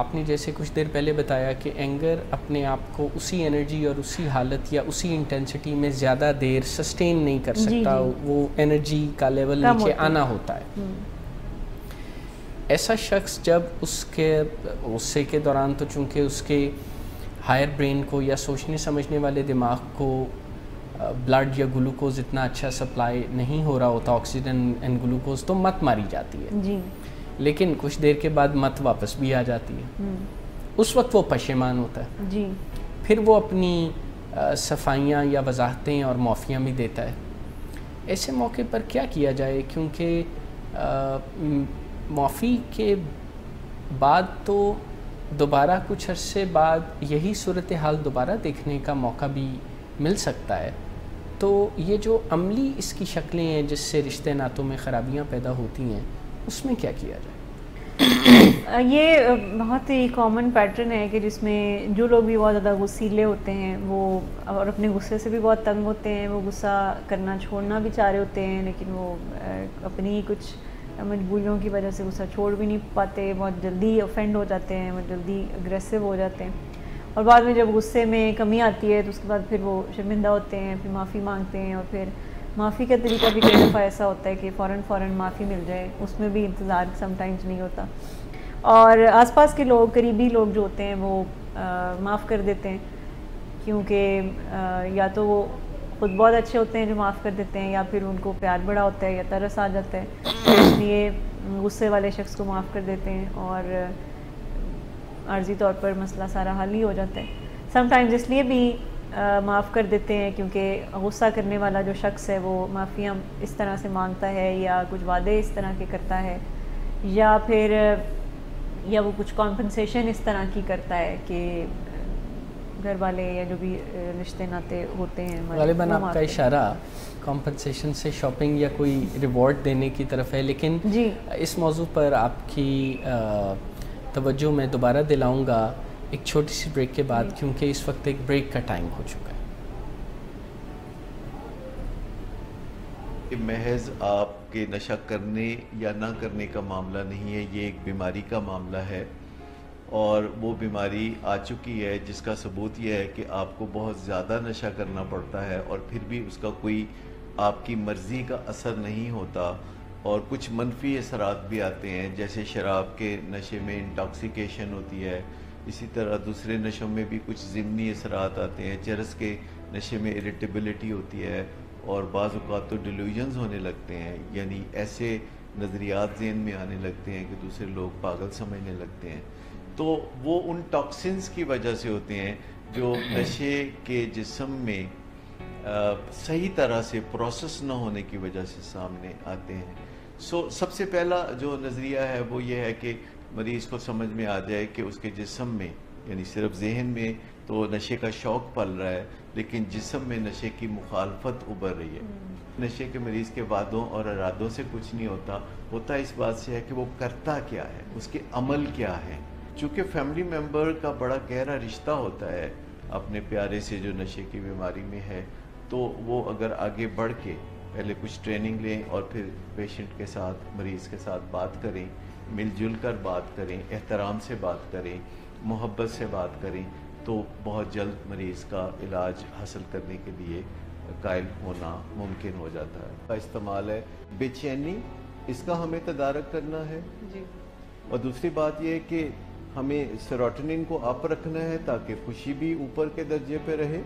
آپ نے جیسے کچھ دیر پہلے بتایا کہ اینگر اپنے آپ کو اسی انرجی اور اسی حالت یا اسی انٹینسٹی میں زیادہ دیر سسٹین نہیں کر سکتا, وہ انرجی کا لیول نیچے آنا ہوتا ہے. ایسا شخص جب اس کے غصے کے دوران تو چونکہ اس کے ہائر برین کو یا سوچنے سمجھنے والے دماغ کو بلڈ یا گلوکوز اتنا اچھا سپلائی نہیں ہو رہا ہوتا, آکسیجن اینڈ گلوکوز, تو مت ماری جاتی ہے. لیکن کچھ دیر کے بعد مت واپس بھی آ جاتی ہے. اس وقت وہ پشیمان ہوتا ہے. پھر وہ اپنی صفائیاں یا وضاحتیں اور معافیاں بھی دیتا ہے. ایسے موقع پر کیا کیا جائے, کیونکہ معافی کے بعد تو دوبارہ کچھ عرصے بعد یہی صورتحال دوبارہ دیکھنے کا موقع بھی مل سکتا ہے. تو یہ جو عملی اس کی شکلیں ہیں جس سے رشتے ناتوں میں خرابیاں پیدا ہوتی ہیں, اس میں کیا کیا جائے؟ یہ بہت ہی کامن پیٹرن ہے کہ جس میں جو لوگ بھی بہت زیادہ غصیلے ہوتے ہیں وہ اور اپنے غصے سے بھی بہت تنگ ہوتے ہیں, وہ غصہ کرنا چھوڑنا بھی چاہ رہے ہوتے ہیں لیکن وہ اپنی کچھ مجبوریوں کی وجہ سے غصہ چھوڑ بھی نہیں پاتے, بہت جلدی اوفینڈ ہو جاتے ہیں, بہت جلدی اگریسو ہو جاتے ہیں, اور بعد میں جب غصے میں کمی آتی ہے تو اس کے بعد پھر وہ شرمندہ ہوتے ہیں, پھر معافی مانگتے ہیں, اور پھر معافی کا طریقہ بھی کئی دفعہ ایسا ہوتا ہے کہ فوراً معافی مل جائے, اس میں بھی انتظار سم ٹائمز نہیں ہوتا, اور آس پاس کے لوگ, قریبی لوگ جو ہوتے ہیں وہ معاف کر دیتے ہیں, کیونکہ یا تو وہ خود بہت اچھے ہوتے ہیں جو معاف کر دیتے ہیں, یا پھر ان کو پیار بڑا ہوتا ہے یا ترس آ جاتا ہے, اس لیے غصے والے شخص کو معاف کر دیتے ہیں اور عارضی طور پر مسئلہ سارا حل ہی ہو جاتا ہے. سم ٹائمز اس لیے بھی معاف کر دیتے ہیں کیونکہ غصہ کرنے والا جو شخص ہے وہ معافیاں اس طرح سے مانگتا ہے یا کچھ وعدے اس طرح کے کرتا ہے, یا پھر یا وہ کچھ کمپنسیشن اس طرح کی کرتا ہے کہ گھر والے یا جو بھی رشتے ناتے ہوتے ہیں. غالباً آپ کا اشارہ کمپنسیشن سے شاپنگ یا کوئی ریوارڈ دینے کی طرف ہے، لیکن اس موضوع پر آپ کی توجہ میں دوبارہ دلاؤں گا ایک چھوٹی سی بریک کے بعد، کیونکہ اس وقت ایک بریک کا ٹائم ہو چکا ہے۔ محض آپ کے نشہ کرنے یا نہ کرنے کا معاملہ نہیں ہے، یہ ایک بیماری کا معاملہ ہے، اور وہ بیماری آ چکی ہے جس کا ثبوت یہ ہے کہ آپ کو بہت زیادہ نشہ کرنا پڑتا ہے اور پھر بھی اس کا کوئی آپ کی مرضی کا اثر نہیں ہوتا، اور کچھ منفی اثرات بھی آتے ہیں، جیسے شراب کے نشے میں انٹاکسیکیشن ہوتی ہے، اسی طرح دوسرے نشوں میں بھی کچھ ضمنی اثرات آتے ہیں، چرس کے نشے میں اریٹیبلٹی ہوتی ہے، اور بعض اوقات تو ڈیلیوژنز ہونے لگتے ہیں، یعنی ایسے نظریات ذہن میں آنے لگتے ہیں کہ دوسرے لوگ پاگل سمجھنے لگتے ہیں۔ تو وہ ان ٹاکسنز کی وجہ سے ہوتے ہیں جو نشے کے جسم میں صحیح طرح سے پروسیس نہ ہونے کی وجہ سے سامنے آتے ہیں۔ سب سے پہلا جو نظریہ ہے وہ یہ ہے کہ مریض کو سمجھ میں آ جائے کہ اس کے جسم میں، یعنی صرف ذہن میں تو نشے کا شوق پل رہا ہے، لیکن جسم میں نشے کی مخالفت ابھر رہی ہے۔ نشے کے مریض کے وعدوں اور ارادوں سے کچھ نہیں ہوتا اس بات سے ہے کہ وہ کرتا کیا ہے، اس کے عمل کیا ہے۔ چونکہ فیملی ممبر کا بڑا گہرا رشتہ ہوتا ہے اپنے پیارے سے جو نشے کی بیماری میں ہے، تو وہ اگر آگے بڑھ کے پہلے کچھ ٹریننگ لیں اور پھر پیشنٹ کے ساتھ، مریض کے ساتھ بات کریں، مل جل کر بات کریں، احترام سے بات کریں، محبت سے بات کریں، تو بہت جلد مریض کا علاج حاصل کرنے کے لیے قائل ہونا ممکن ہو جاتا ہے۔ کا استعمال ہے بے چینی، اس کا ہمیں تدارک کرنا ہے، اور دوسری بات یہ ہے کہ ہمیں سیروٹونن کو اپ رکھنا ہے تاکہ خوشی بھی اوپر کے درجے پہ رہے،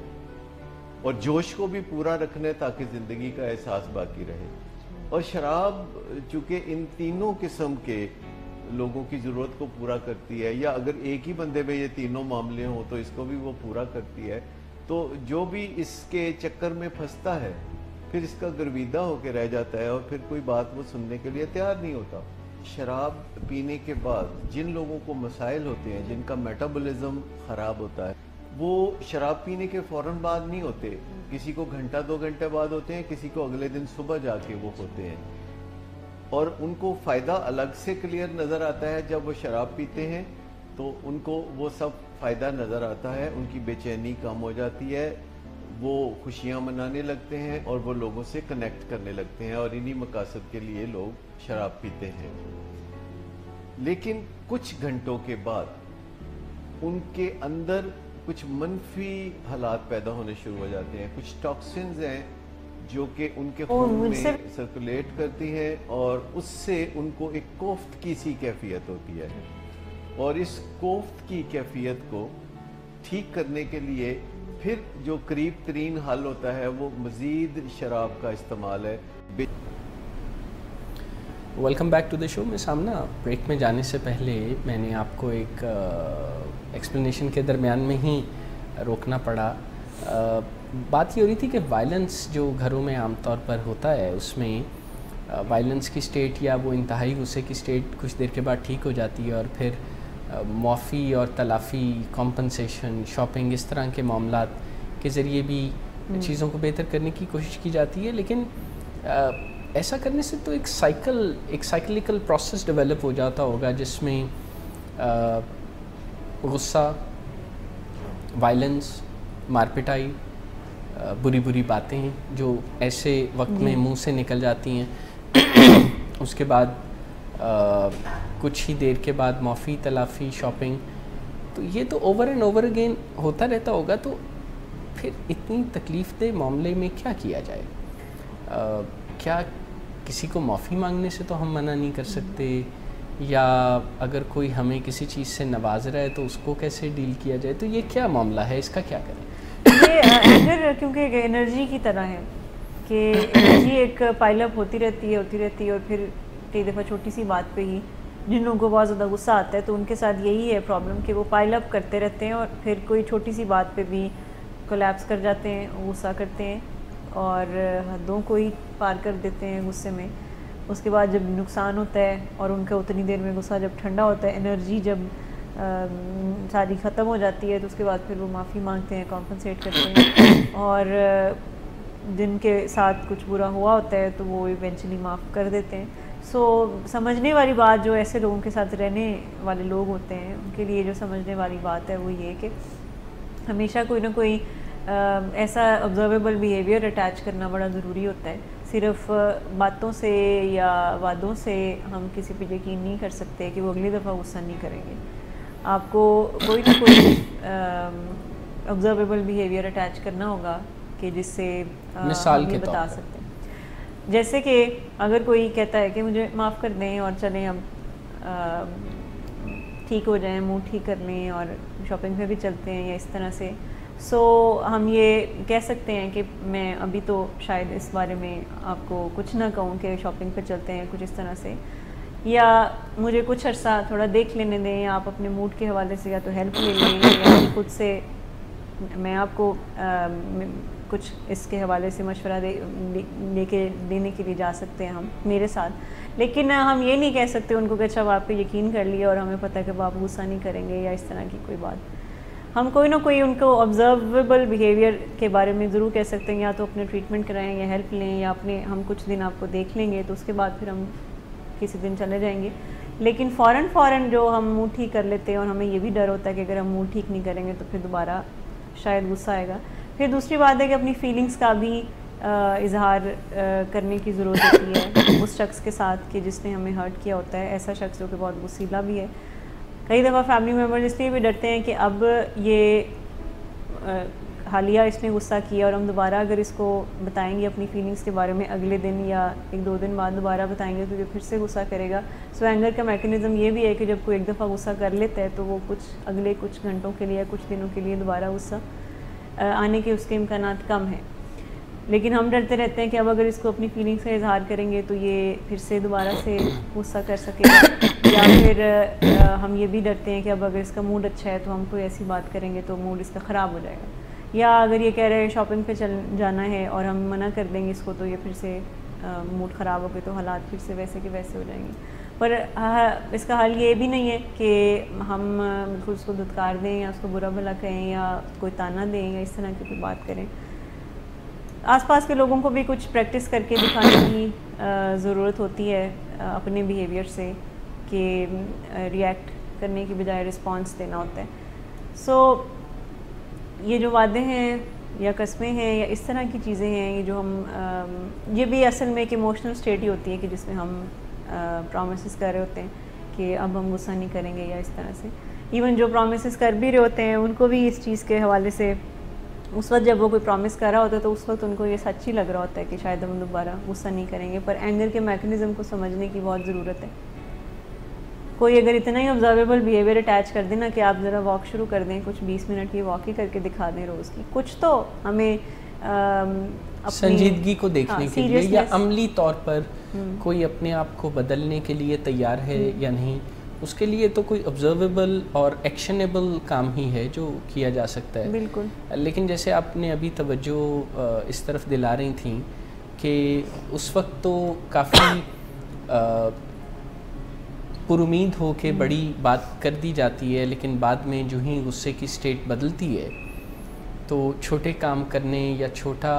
اور جوش کو بھی پورا رکھنا ہے تاکہ زندگی کا احساس باقی رہے۔ اور شراب چونکہ ان تینوں قسم کے لوگوں کی ضرورت کو پورا کرتی ہے، یا اگر ایک ہی بندے میں یہ تینوں معاملے ہوں تو اس کو بھی وہ پورا کرتی ہے، تو جو بھی اس کے چکر میں پھنستا ہے پھر اس کا گرویدہ ہو کے رہ جاتا ہے، اور پھر کوئی بات وہ سننے کے لیے تیار نہیں ہوتا۔ شراب پینے کے بعد جن لوگوں کو مسائل ہوتے ہیں، جن کا میٹابولزم خراب ہوتا ہے، وہ شراب پینے کے فوراً بعد نہیں ہوتے، کسی کو گھنٹہ 2 گھنٹے بعد ہوتے ہیں، کسی کو اگلے دن صبح جا کے وہ ہوتے ہیں، اور ان کو فائدہ الگ سے کلیئر نظر آتا ہے۔ جب وہ شراب پیتے ہیں تو ان کو وہ سب فائدہ نظر آتا ہے، ان کی بے چینی کم ہو جاتی ہے، وہ خوشیاں منانے لگتے ہیں، اور وہ لوگوں سے کنیکٹ کرنے لگتے ہیں، اور انہی مقاصد کے لیے لوگ شراب پیتے ہیں۔ لیکن کچھ گھنٹوں کے بعد ان کے اندر کچھ منفی حالات پیدا ہونے شروع ہو جاتے ہیں، کچھ ٹاکسنز ہیں جو کہ ان کے خون میں سرکولیٹ کرتی ہیں، اور اس سے ان کو ایک کوفت کی سی کیفیت ہوتی ہے، اور اس کوفت کی کیفیت کو ٹھیک کرنے کے لیے پھر جو قریب ترین حل ہوتا ہے وہ مزید شراب کا استعمال ہے۔ ویلکم بیک ٹو دی شو۔ میں سامنا بریک میں جانے سے پہلے میں نے آپ کو ایک ایکسپلینیشن کے درمیان میں ہی روکنا پڑا۔ بات یہ ہو رہی تھی کہ وائلنس جو گھروں میں عام طور پر ہوتا ہے، اس میں وائلنس کی سٹیٹ یا وہ انتہائی غصے کی سٹیٹ کچھ دیر کے بعد ٹھیک ہو جاتی ہے، اور پھر معافی اور تلافی، کمپنسیشن، شاپنگ، اس طرح کے معاملات کے ذریعے بھی چیزوں کو بہتر کرنے کی کوشش کی جاتی ہے۔ لیکن ایسا کرنے سے تو ایک سائیکلیکل پروسیس ڈیولپ ہو جاتا ہوگا، جس میں غصہ، وائلنس، مار پٹائی، بری بری باتیں جو ایسے وقت میں منہ سے نکل جاتی ہیں، اس کے بعد کچھ ہی دیر کے بعد معافی، تلافی، شاپنگ، تو یہ تو اوور اینڈ اوور اگین ہوتا رہتا ہوگا۔ تو پھر اتنی تکلیف دہ معاملے میں کیا کیا جائے؟ کیا کسی کو معافی مانگنے سے تو ہم منع نہیں کر سکتے، یا اگر کوئی ہمیں کسی چیز سے نواز رہا ہے تو اس کو کیسے ڈیل کیا جائے؟ تو یہ کیا معاملہ ہے، اس کا کیا کریں؟ یہ اگر کیونکہ ایک انرجی کی طرح ہے کہ انرجی ایک پائل اپ ہوتی رہتی ہے، اور پھر کئی دفعہ چھوٹی سی بات پہ ہی جن لوگوں کو بہت زیادہ غصہ آتا ہے تو ان کے ساتھ یہی ہے پرابلم کہ وہ پائل اپ کرتے رہتے ہیں، اور پھر کوئی چھوٹی سی بات پہ بھی کولیپس کر جاتے ہیں، غصہ کرتے ہیں اور حدوں کو ہی پار کر دیتے ہیں غصے میں۔ اس کے بعد جب نقصان ہوتا ہے اور ان کا اتنی دیر میں غصہ جب ٹھنڈا ہوتا ہے، انرجی جب ساری ختم ہو جاتی ہے، تو اس کے بعد پھر وہ معافی مانگتے ہیں، کمپنسیٹ کرتے ہیں، اور جن کے ساتھ کچھ برا ہوا ہوتا ہے تو وہ ایونچولی معاف کر دیتے ہیں. سو سمجھنے والی بات جو ایسے لوگوں کے ساتھ رہنے والے لوگ ہوتے ہیں ان کے لیے جو سمجھنے والی بات ہے وہ یہ کہ ہمیشہ کوئی نہ کوئی ایسا آبزرویبل بیہیویئر اٹیچ کرنا بڑا ضروری ہوتا ہے. صرف باتوں سے یا وعدوں سے ہم کسی پہ یقین نہیں کر سکتے کہ وہ اگلی دفعہ غصہ نہیں کریں گے. آپ کو کوئی نہ کوئی آبزرویبل بیہیویئر اٹیچ کرنا ہوگا کہ جس سے مثال یہ بتا سکتے ہیں. جیسے کہ اگر کوئی کہتا ہے کہ مجھے معاف کر دیں اور چلیں اب ٹھیک ہو جائیں, منہ ٹھیک کر لیں اور شاپنگ پہ بھی چلتے ہیں یا اس طرح سے, سو ہم یہ کہہ سکتے ہیں کہ میں ابھی تو شاید اس بارے میں آپ کو کچھ نہ کہوں کہ شاپنگ پہ چلتے ہیں کچھ اس طرح سے, یا مجھے کچھ عرصہ تھوڑا دیکھ لینے دیں, یا آپ اپنے موڈ کے حوالے سے یا تو ہیلپ لے لیں یا خود سے میں آپ کو کچھ اس کے حوالے سے مشورہ دینے کے لیے جا سکتے ہیں ہم میرے ساتھ. لیکن ہم یہ نہیں کہہ سکتے ان کو کہ اچھا آپ پہ یقین کر لیا اور ہمیں پتہ ہے کہ آپ غصہ نہیں کریں گے یا اس طرح کی کوئی بات. ہم کوئی نہ کوئی ان کو آبزرویبل بیہیویئر کے بارے میں ضرور کہہ سکتے ہیں, یا تو اپنے ٹریٹمنٹ کرائیں یا ہیلپ لیں, یا ہم کچھ دن آپ کو دیکھ لیں گے تو اس کے بعد پھر ہم کسی دن چلے جائیں گے. لیکن فوراً جو ہم منہ ٹھیک کر لیتے ہیں اور ہمیں یہ بھی ڈر ہوتا ہے کہ اگر ہم منہ ٹھیک نہیں کریں گے تو پھر دوبارہ شاید غصہ آئے گا. پھر دوسری بات ہے کہ اپنی فیلنگس کا بھی اظہار کرنے کی ضرورت ہوتی ہے اس شخص کے ساتھ کہ جس نے ہمیں ہرٹ کیا ہوتا ہے. ایسا شخص جو کہ بہت غصیلا بھی ہے. کئی دفعہ فیملی ممبرز اس لیے بھی ڈرتے ہیں کہ اب یہ حالیہ اس نے غصہ کیا اور ہم دوبارہ اگر اس کو بتائیں گے اپنی فیلنگس کے بارے میں اگلے دن یا 1-2 دن بعد دوبارہ بتائیں گے تو یہ پھر سے غصہ کرے گا. سو اینگر کا میکینزم یہ بھی ہے کہ جب کوئی ایک دفعہ غصہ کر لیتا ہے تو وہ اگلے کچھ گھنٹوں کے لیے کچھ دنوں کے لیے دوبارہ غصہ آنے کے اس کے امکانات کم ہیں. لیکن ہم ڈرتے رہتے ہیں کہ اب اگر اس کو اپنی فیلنگس کا اظہار کریں گے تو یہ پھر سے دوبارہ سے غصہ کر سکے گا, یا پھر ہم یہ بھی ڈرتے ہیں کہ اب اگر اس کا موڈ اچھا ہے تو ہم کوئی ایسی بات کریں گے تو موڈ اس کا خراب ہو جائے گا, یا اگر یہ کہہ رہے ہیں شاپنگ پہ جانا ہے اور ہم منع کر دیں گے اس کو تو یہ پھر سے موڈ خراب ہو گئے تو حالات پھر سے ویسے کے ویسے ہو جائیں گے. پر اس کا حل یہ بھی نہیں ہے کہ ہم بالکل اس کو دھتکار دیں یا اس کو برا بھلا کہیں یا کوئی تانا دیں یا اس طرح کی کوئی بات کریں. آس پاس کے لوگوں کو بھی کچھ پریکٹس کر کے دکھانے کی ضرورت ہوتی ہے اپنے بیہیویئر سے کہ ریئیکٹ کرنے کی بجائے رسپانس دینا ہوتا ہے. سو یہ جو وعدے ہیں یا قسمیں ہیں یا اس طرح کی چیزیں ہیں یہ جو ہم یہ بھی اصل میں ایک ایموشنل اسٹیٹ ہی ہوتی ہے کہ جس میں ہم پرومسز کر رہے ہوتے ہیں کہ اب ہم غصہ نہیں کریں گے یا اس طرح سے. ایون جو پرومسز کر بھی رہے ہوتے ہیں ان کو بھی اس چیز کے حوالے سے اس وقت جب وہ کوئی پرومس کر رہا ہوتا ہے تو اس وقت ان کو یہ سچ ہی لگ رہا ہوتا ہے کہ شاید ہم دوبارہ غصہ نہیں کریں گے. پر اینگر کے میکینزم کو سمجھنے کی بہت ضرورت ہے. کوئی اگر اتنا ہی آبزرویبل بیہیویئر اٹیچ کر دیں نا کہ آپ ذرا واک شروع کر دیں, کچھ 20 منٹ کی واک ہی کر کے دکھا دیں روز کی, کچھ تو ہمیں سنجیدگی کو دیکھنے کے لیے یا عملی طور پر کوئی اپنے آپ کو بدلنے کے لیے تیار ہے یا نہیں, اس کے لیے تو کوئی آبزرویبل اور ایکشنیبل کام ہی ہے جو کیا جا سکتا ہے. بالکل. لیکن جیسے آپ نے ابھی توجہ اس طرف دلا رہی تھیں کہ اس وقت تو کافی پر امید ہو کہ بڑی بات کر دی جاتی ہے, لیکن بعد میں جو ہی غصے کی سٹیٹ بدلتی ہے تو چھوٹے کام کرنے یا چھوٹا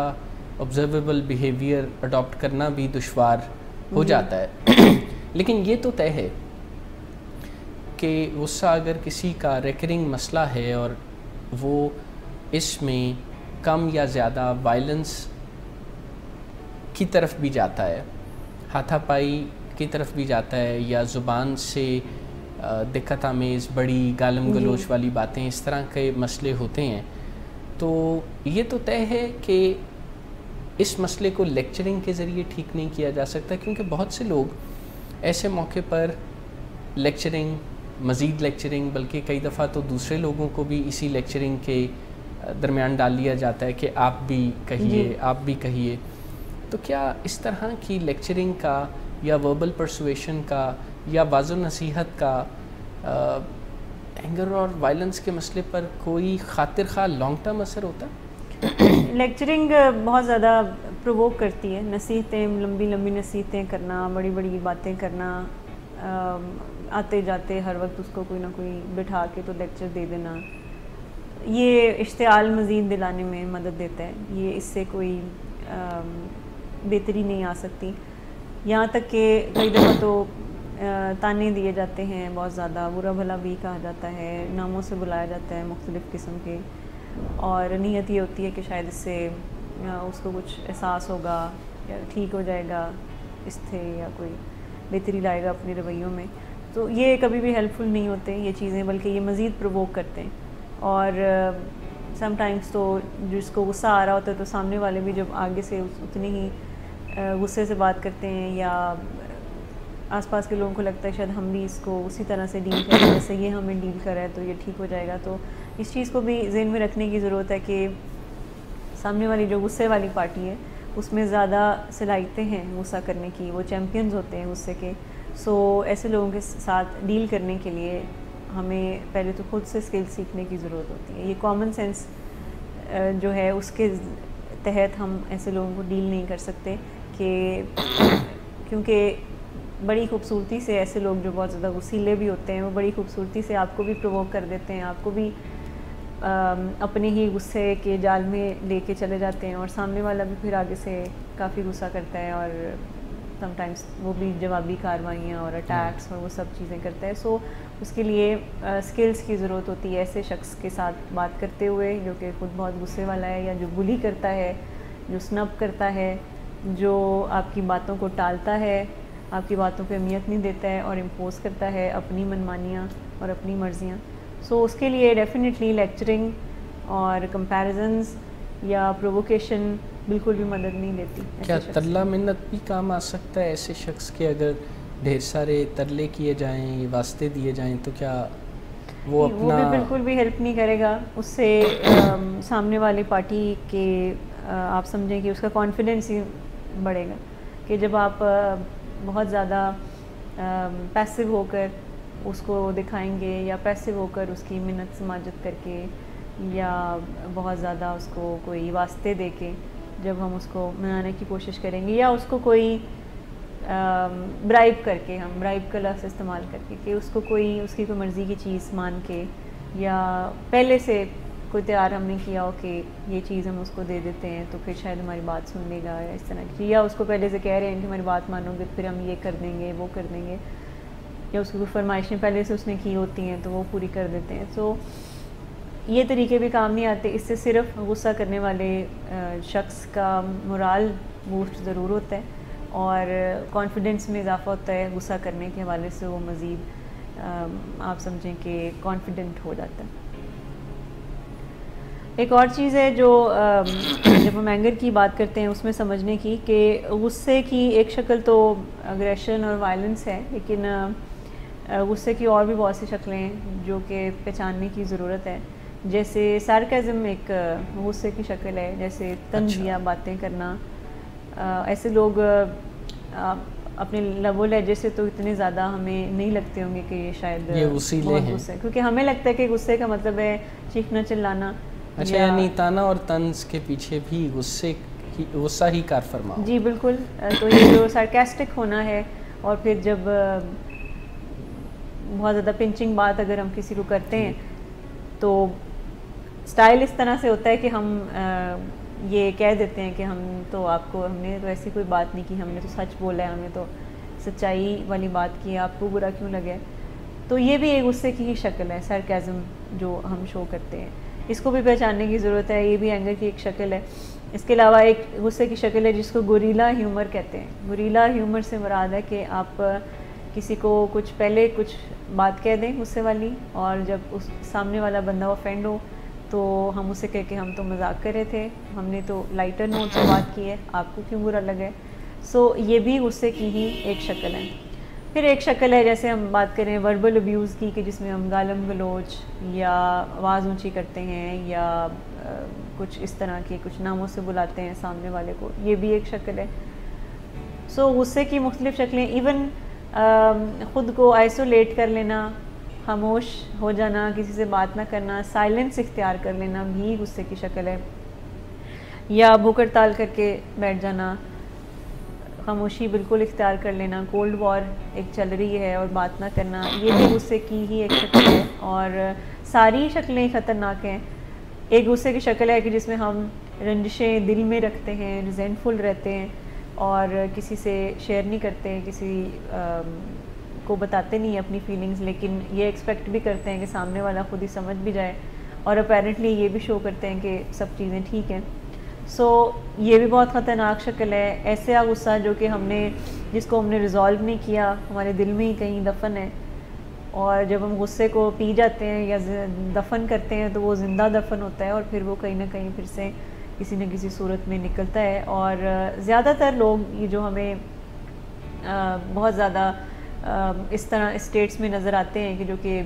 آبزرویبل بیہیویئر اڈاپٹ کرنا بھی دشوار ہو جاتا ہے. لیکن یہ تو طے ہے کہ غصہ اگر کسی کا ریکرنگ مسئلہ ہے اور وہ اس میں کم یا زیادہ وائلنس کی طرف بھی جاتا ہے, ہاتھا پائی کی طرف بھی جاتا ہے, یا زبان سے دقت آمیز بڑی گالم گلوچ والی باتیں, اس طرح کے مسئلے ہوتے ہیں, تو یہ تو طے ہے کہ اس مسئلے کو لیکچرنگ کے ذریعے ٹھیک نہیں کیا جا سکتا, کیونکہ بہت سے لوگ ایسے موقع پر لیکچرنگ, مزید لیکچرنگ, بلکہ کئی دفعہ تو دوسرے لوگوں کو بھی اسی لیکچرنگ کے درمیان ڈال لیا جاتا ہے کہ آپ بھی کہیے, آپ بھی کہیے. تو کیا اس طرح کی لیکچرنگ کا یا وربل پرسویشن کا یا واضح نصیحت کا اینگر اور وائلنس کے مسئلے پر کوئی خاطر خواہ لانگ ٹرم اثر ہوتا ہے؟ لیکچرنگ بہت زیادہ پرووک کرتی ہے, نصیحتیں, لمبی لمبی نصیحتیں کرنا, بڑی بڑی باتیں کرنا, آتے جاتے ہر وقت اس کو کوئی نہ کوئی بٹھا کے تو لیکچر دے دینا, یہ اشتعال مزید دلانے میں مدد دیتا ہے. یہ اس سے کوئی بہتری نہیں آ سکتی. یہاں تک کہ کئی دفعہ تو تانے دیے جاتے ہیں بہت زیادہ, برا بھلا بھی کہا جاتا ہے, ناموں سے بلایا جاتا ہے مختلف قسم کے, اور نیت یہ ہوتی ہے کہ شاید اس سے اس کو کچھ احساس ہوگا یا ٹھیک ہو جائے گا اس سے, یا کوئی بہتری لائے گا اپنے رویوں میں. تو یہ کبھی بھی ہیلپ فل نہیں ہوتے یہ چیزیں, بلکہ یہ مزید پرووک کرتے ہیں. اور سم ٹائمس تو جس کو غصہ آ رہا ہوتا ہے تو سامنے والے بھی جب آگے سے اتنی ہی غصے سے بات کرتے ہیں, یا آس پاس کے لوگوں کو لگتا ہے شاید ہم بھی اس کو اسی طرح سے ڈیل کریں جیسے یہ ہمیں ڈیل کر رہا ہے تو یہ ٹھیک ہو جائے گا. تو اس چیز کو بھی ذہن میں رکھنے کی ضرورت ہے کہ سامنے والی جو غصے والی پارٹی ہے اس میں زیادہ صلاحیتیں ہیں غصہ کرنے کی, وہ چیمپئنز ہوتے ہیں غصے کے. سو ایسے لوگوں کے ساتھ ڈیل کرنے کے لیے ہمیں پہلے تو خود سے اسکل سیکھنے کی ضرورت ہوتی ہے. یہ کامن سینس جو ہے اس کے تحت ہم ایسے لوگوں کو ڈیل نہیں کر سکتے, کہ کیونکہ بڑی خوبصورتی سے ایسے لوگ جو بہت زیادہ غصیلے بھی ہوتے ہیں وہ بڑی خوبصورتی سے آپ کو بھی پرووک کر دیتے ہیں, آپ کو بھی اپنے ہی غصے کے جال میں لے کے چلے جاتے ہیں, اور سامنے والا بھی پھر آگے سے کافی غصہ کرتا ہے, اور سم ٹائمس وہ بھی جوابی کارروائیاں اور اٹیکس اور وہ سب چیزیں کرتا ہے. سو اس کے لیے اسکلس کی ضرورت ہوتی ہے ایسے شخص کے ساتھ بات کرتے ہوئے جو کہ خود بہت غصے والا ہے, یا جو بلی کرتا ہے, جو سنب کرتا ہے, جو آپ کی باتوں کو ٹالتا ہے, آپ کی باتوں پہ اہمیت نہیں دیتا ہے اور امپوز کرتا ہے اپنی منمانیاں اور اپنی مرضیاں. سو اس کے لیے ڈیفینیٹلی لیکچرنگ اور کمپیریزنز یا پروووکیشن بالکل بھی مدد نہیں دیتی. کیا ترلا منت بھی کام آ سکتا ہے ایسے شخص کے, اگر ڈھیر سارے ترلے کیے جائیں, واسطے دیے جائیں, تو کیا وہ اپنا بھی بالکل بھی ہیلپ نہیں کرے گا. اس سے سامنے والی پارٹی کے آپ سمجھیں کہ اس کا کانفیڈنس ہی بڑھے گا, کہ جب آپ بہت زیادہ پیسو ہو کر اس کو دکھائیں گے, یا پیسو ہو کر اس کی منت سماجت کر کے, یا بہت زیادہ اس کو کوئی واسطے دے کے جب ہم اس کو منانے کی کوشش کریں گے, یا اس کو کوئی برائب کر کے, ہم برائب کا لفظ استعمال کر کے, کہ اس کو کوئی اس کی کوئی مرضی کی چیز مان کے, یا پہلے سے کوئی تیار ہم نے کیا ہو کہ یہ چیز ہم اس کو دے دیتے ہیں تو پھر شاید ہماری بات سن لے گا, یا اس طرح کی, یا اس کو پہلے سے کہہ رہے ہیں کہ ہماری بات مانو گے پھر ہم یہ کر دیں گے وہ کر دیں گے, یا اس کی کوئی فرمائشیں پہلے سے اس نے کی ہوتی ہیں تو وہ پوری کر دیتے ہیں. سو یہ طریقے بھی کام نہیں آتے. اس سے صرف غصہ کرنے والے شخص کا مورال بوسٹ ضرور ہوتا ہے, اور کانفیڈنس میں اضافہ ہوتا ہے غصہ کرنے کے حوالے سے. وہ مزید آپ سمجھیں کہ کانفیڈنٹ ہو جاتا ہے. ایک اور چیز ہے جو جب ہم اینگر کی بات کرتے ہیں اس میں سمجھنے کی, کہ غصے کی ایک شکل تو اگریشن اور وائلنس ہے, لیکن غصے کی اور بھی بہت سی شکلیں ہیں جو کہ پہچاننے کی ضرورت ہے. جیسے سارکیزم ایک غصے کی شکل ہے, جیسے طنزیہ باتیں کرنا. ایسے لوگ اپنے لب و لہجے سے تو اتنے زیادہ ہمیں نہیں لگتے ہوں گے کہ یہ شاید بہت غصے, کیونکہ ہمیں لگتا ہے کہ غصے کا مطلب ہے چیخنا چلانا. اچھا, یعنی تانا اور طنز کے پیچھے بھی غصہ ہی کار فرما. جی بالکل. تو یہ جو سارکیسٹک ہونا ہے, اور پھر جب بہت زیادہ پنچنگ بات اگر ہم کسی کو کرتے ہیں تو سٹائل اس طرح سے ہوتا ہے کہ ہم یہ کہہ دیتے ہیں کہ ہم تو آپ کو, ہم نے تو ایسی کوئی بات نہیں کی, ہم نے تو سچ بولا ہے, ہم نے تو سچائی والی بات کی ہے, آپ کو برا کیوں لگے. تو یہ بھی ایک غصے کی ہی شکل ہے, سارکیزم جو ہم شو کرتے ہیں. اس کو بھی پہچاننے کی ضرورت ہے, یہ بھی اینگر کی ایک شکل ہے. اس کے علاوہ ایک غصے کی شکل ہے جس کو گوریلا ہیومر کہتے ہیں. گوریلا ہیومر سے مراد ہے کہ آپ کسی کو کچھ پہلے کچھ بات کہہ دیں غصے والی, اور جب اس سامنے والا بندہ آفینڈ ہو تو ہم اسے کہہ کے ہم تو مذاق کر رہے تھے, ہم نے تو لائٹر نوٹ سے بات کی ہے, آپ کو کیوں برا لگے. سو یہ بھی غصے کی ہی ایک شکل ہے. پھر ایک شکل ہے جیسے ہم بات کریں وربل ابیوز کی, کہ جس میں ہم گالم گلوچ یا آواز اونچی کرتے ہیں, یا کچھ اس طرح کے کچھ ناموں سے بلاتے ہیں سامنے والے کو. یہ بھی ایک شکل ہے. سو غصے کی مختلف شکلیں, ایون خود کو آئسولیٹ کر لینا, خاموش ہو جانا, کسی سے بات نہ کرنا, سائلنس اختیار کر لینا بھی غصے کی شکل ہے. یا بھوک ہڑتال کر کے بیٹھ جانا, خاموشی بالکل اختیار کر لینا, کولڈ وار ایک چل رہی ہے اور بات نہ کرنا, یہ بھی غصے کی ہی ایک شکل ہے. اور ساری شکلیں خطرناک ہیں. ایک غصے کی شکل ہے کہ جس میں ہم رنجشیں دل میں رکھتے ہیں, ریزینٹفل رہتے ہیں اور کسی سے شیئر نہیں کرتے, کسی کو بتاتے نہیں اپنی فیلنگز, لیکن یہ ایکسپیکٹ بھی کرتے ہیں کہ سامنے والا خود ہی سمجھ بھی جائے, اور اپیرنٹلی یہ بھی شو کرتے ہیں کہ سب چیزیں ٹھیک ہیں. سو یہ بھی بہت خطرناک شکل ہے. ایسا غصہ جو کہ جس کو ہم نے ریزالو نہیں کیا, ہمارے دل میں ہی کہیں دفن ہے, اور جب ہم غصے کو پی جاتے ہیں یا دفن کرتے ہیں تو وہ زندہ دفن ہوتا ہے, اور پھر وہ کہیں نہ کہیں پھر سے کسی نہ کسی صورت میں نکلتا ہے. اور زیادہ تر لوگ یہ جو ہمیں بہت زیادہ اس طرح اسٹیٹس میں نظر آتے ہیں کہ جو کہ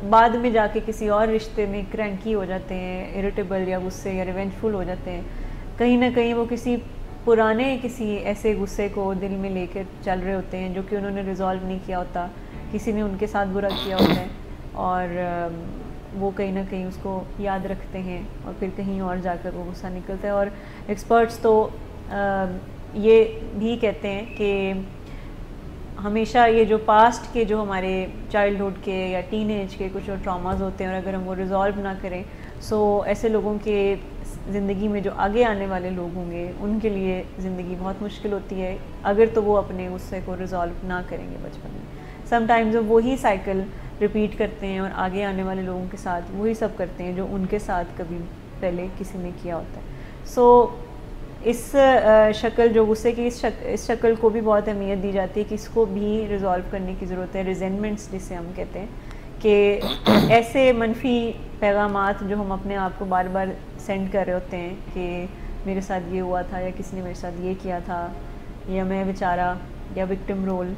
بعد میں جا کے کسی اور رشتے میں کرینکی ہو جاتے ہیں, اریٹیبل یا غصے یا ریونجفل ہو جاتے ہیں, کہیں نہ کہیں وہ کسی پرانے کسی ایسے غصے کو دل میں لے کے چل رہے ہوتے ہیں جو کہ انہوں نے ریزالو نہیں کیا ہوتا, کسی نے ان کے ساتھ برا کیا ہوتا ہے, اور وہ کہیں نہ کہیں اس کو یاد رکھتے ہیں, اور پھر کہیں اور جا کر وہ غصہ نکلتا ہے. اور ایکسپرٹس تو یہ بھی کہتے ہیں کہ ہمیشہ یہ جو پاسٹ کے جو ہمارے چائلڈہڈ کے یا ٹین ایج کے کچھ ٹراماز ہوتے ہیں, اور اگر ہم وہ ریزالو نہ کریں سو ایسے لوگوں کے زندگی میں جو آگے آنے والے لوگ ہوں گے ان کے لیے زندگی بہت مشکل ہوتی ہے اگر تو وہ اپنے غصے کو ریزالو نہ کریں گے بچپن میں. سم ٹائمز وہی سائیکل ریپیٹ کرتے ہیں, اور آگے آنے والے لوگوں کے ساتھ وہی سب کرتے ہیں جو ان کے ساتھ کبھی پہلے کسی نے کیا ہوتا ہے. سو اس شکل جو غصے کی اس شکل کو بھی بہت اہمیت دی جاتی ہے کہ اس کو بھی ریزالو کرنے کی ضرورت ہے. ریزینمنٹس جسے ہم کہتے ہیں کہ ایسے منفی پیغامات جو ہم اپنے آپ کو بار بار سینڈ کر رہے ہوتے ہیں کہ میرے ساتھ یہ ہوا تھا, یا کسی نے میرے ساتھ یہ کیا تھا, یا میں بیچارہ, یا وکٹم رول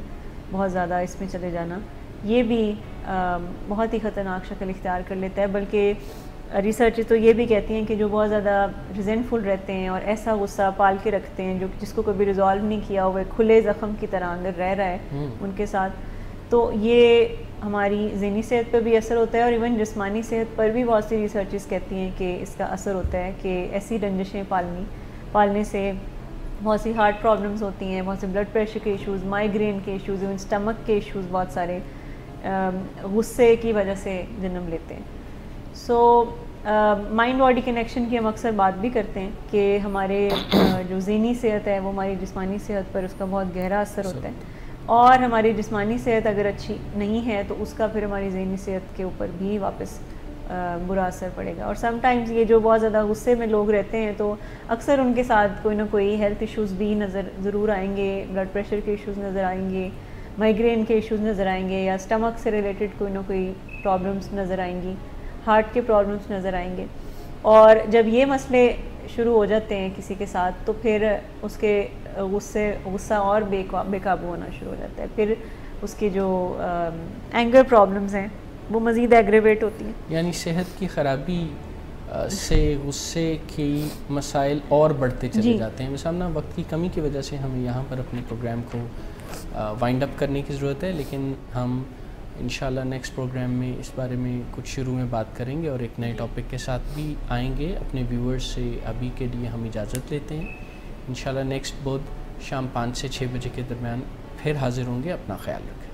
بہت زیادہ اس میں چلے جانا, یہ بھی بہت ہی خطرناک شکل اختیار کر لیتا ہے. بلکہ ریسرچ تو یہ بھی کہتی ہیں کہ جو بہت زیادہ ریزینٹفل رہتے ہیں اور ایسا غصہ پال کے رکھتے ہیں جس کو کبھی ریزالو نہیں کیا ہوا, کھلے زخم کی طرح اندر رہ رہا ہے ان کے ساتھ, تو یہ ہماری ذہنی صحت پہ بھی اثر ہوتا ہے, اور ایون جسمانی صحت پر بھی بہت سی ریسرچز کہتی ہیں کہ اس کا اثر ہوتا ہے کہ ایسی رنجشیں پالنے سے بہت سی ہارٹ پرابلمز ہوتی ہیں, بہت سے بلڈ پریشر کے ایشوز, مائیگرین کے ایشوز, ایون اسٹمک کے ایشوز بہت سارے غصے کی وجہ سے جنم لیتے ہیں. سو مائنڈ باڈی کنیکشن کی ہم اکثر بات بھی کرتے ہیں کہ ہمارے جو ذہنی صحت ہے وہ ہماری جسمانی صحت پر اس کا بہت گہرا اثر ہوتا ہے, اور ہماری جسمانی صحت اگر اچھی نہیں ہے تو اس کا پھر ہماری ذہنی صحت کے اوپر بھی واپس برا اثر پڑے گا. اور سم ٹائمز یہ جو بہت زیادہ غصے میں لوگ رہتے ہیں تو اکثر ان کے ساتھ کوئی نہ کوئی ہیلتھ ایشوز بھی ضرور آئیں گے, بلڈ پریشر کے ایشوز نظر آئیں گے, مائیگرین کے ایشوز نظر آئیں گے, یا اسٹمک سے ریلیٹڈ کوئی نہ کوئی پرابلمس نظر آئیں گی, ہارٹ کے پرابلمس نظر آئیں گے. اور جب یہ مسئلے شروع ہو جاتے ہیں کسی کے ساتھ تو پھر اس کے غصہ اور بے قابو ہونا شروع ہو جاتا ہے. پھر اس کی جو اینگر پرابلمز ہیں وہ مزید ایگریویٹ ہوتی ہیں. یعنی صحت کی خرابی سے غصے کی مسائل اور بڑھتے چلے جاتے ہیں. مثلاً وقت کی کمی کی وجہ سے ہمیں یہاں پر اپنے پروگرام کو وائنڈ اپ کرنے کی ضرورت ہے, لیکن ہم انشاءاللہ نیکسٹ پروگرام میں اس بارے میں کچھ شروع میں بات کریں گے اور ایک نئے ٹاپک کے ساتھ بھی آئیں گے. اپنے ویورز سے ابھی کے لیے ہم اجازت لیتے ہیں. انشاءاللہ نیکسٹ بدھ شام 5 سے 6 بجے کے درمیان پھر حاضر ہوں گے. اپنا خیال رکھیں.